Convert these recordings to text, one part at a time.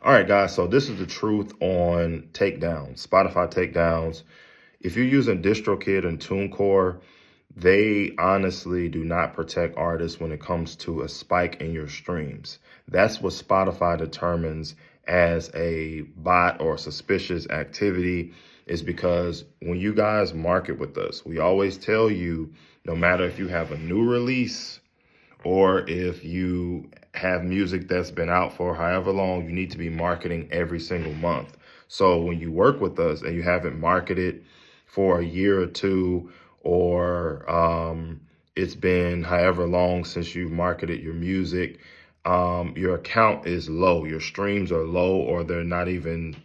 All right, guys, so this is the truth on takedowns, Spotify takedowns. If you're using DistroKid and TuneCore, they honestly do not protect artists when it comes to a spike in your streams. That's what Spotify determines as a bot or suspicious activity, is because when you guys market with us, we always tell you, no matter if you have a new release or if you have music that's been out for however long, you need to be marketing every single month. So when you work with us and you haven't marketed for a year or two, or it's been however long since you've marketed your music, your account is low, your streams are low, or they're not even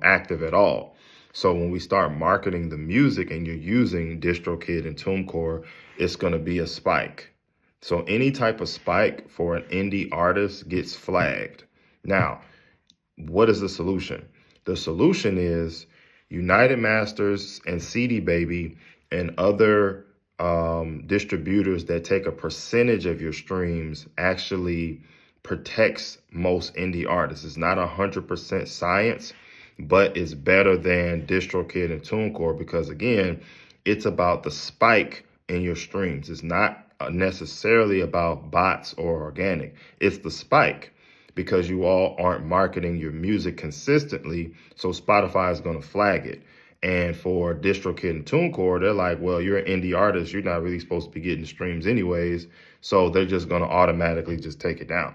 active at all. So when we start marketing the music and you're using DistroKid and TuneCore, it's going to be a spike. So any type of spike for an indie artist gets flagged. Now, what is the solution? The solution is United Masters and CD Baby and other distributors that take a percentage of your streams actually protects most indie artists. It's not 100% science, but it's better than DistroKid and TuneCore because, again, it's about the spike in your streams. It's not necessarily about bots or organic. It's the spike because you all aren't marketing your music consistently. So Spotify is going to flag it. And for DistroKid and TuneCore, they're like, well, you're an indie artist. You're not really supposed to be getting streams anyways. So they're just going to automatically just take it down.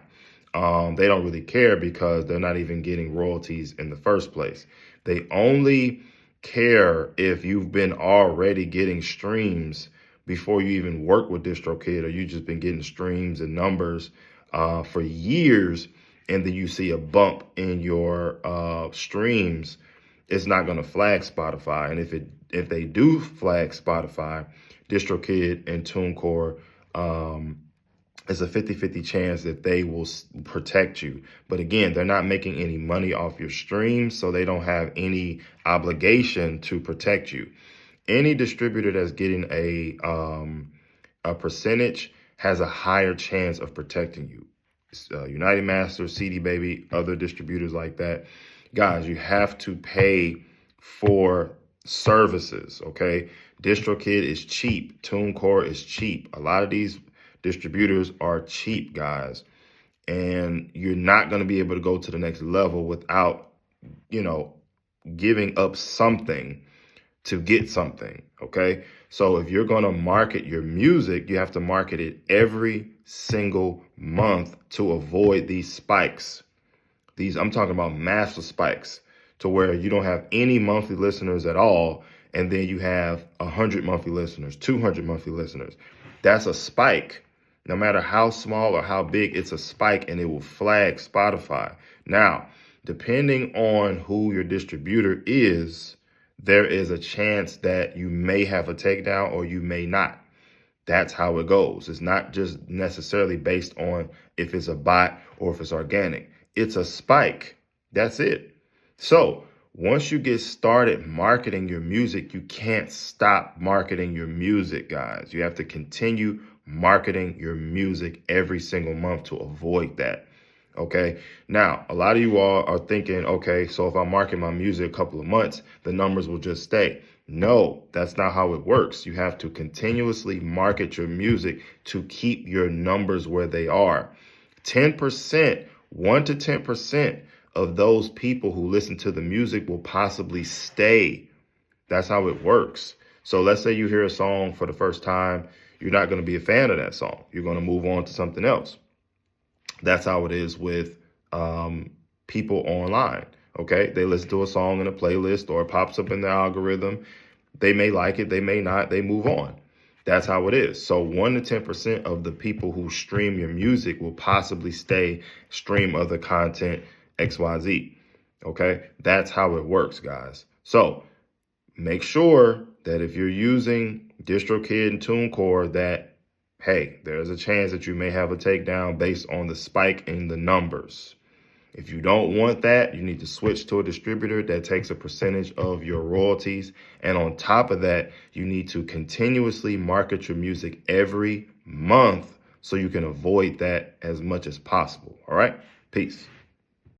They don't really care because they're not even getting royalties in the first place. They only care if you've been already getting streams before you even work with DistroKid, or you just been getting streams and numbers for years, and then you see a bump in your streams. It's not going to flag Spotify. And if they do flag Spotify, DistroKid and TuneCore, it's a 50-50 chance that they will protect you. But again, they're not making any money off your streams, so they don't have any obligation to protect you. Any distributor that's getting a percentage has a higher chance of protecting you. United Masters, CD Baby, other distributors like that. Guys, you have to pay for services, okay? DistroKid is cheap. TuneCore is cheap. A lot of these distributors are cheap, guys. And you're not going to be able to go to the next level without, giving up something to get something, okay? So if you're going to market your music, you have to market it every single month to avoid these spikes. I'm talking about massive spikes to where you don't have any monthly listeners at all, and then you have 100 monthly listeners, 200 monthly listeners. That's a spike. No matter how small or how big, it's a spike, and it will flag Spotify. Now, depending on who your distributor is, there is a chance that you may have a takedown or you may not. That's how it goes. It's not just necessarily based on if it's a bot or if it's organic. It's a spike. That's it. So once you get started marketing your music, you can't stop marketing your music, guys. You have to continue marketing your music every single month to avoid that. Okay. Now, a lot of you all are thinking, okay, so if I market my music a couple of months, the numbers will just stay. No, that's not how it works. You have to continuously market your music to keep your numbers where they are. 10%, 1 to 10% of those people who listen to the music will possibly stay. That's how it works. So let's say you hear a song for the first time. You're not going to be a fan of that song. You're going to move on to something else. That's how it is with people online, okay? They listen to a song in a playlist or it pops up in the algorithm. They may like it, they may not, they move on. That's how it is. So 1 to 10% of the people who stream your music will possibly stay, stream other content, XYZ, okay? That's how it works, guys. So make sure that if you're using DistroKid and TuneCore that, hey, there's a chance that you may have a takedown based on the spike in the numbers. If you don't want that, you need to switch to a distributor that takes a percentage of your royalties. And on top of that, you need to continuously market your music every month so you can avoid that as much as possible. All right? Peace.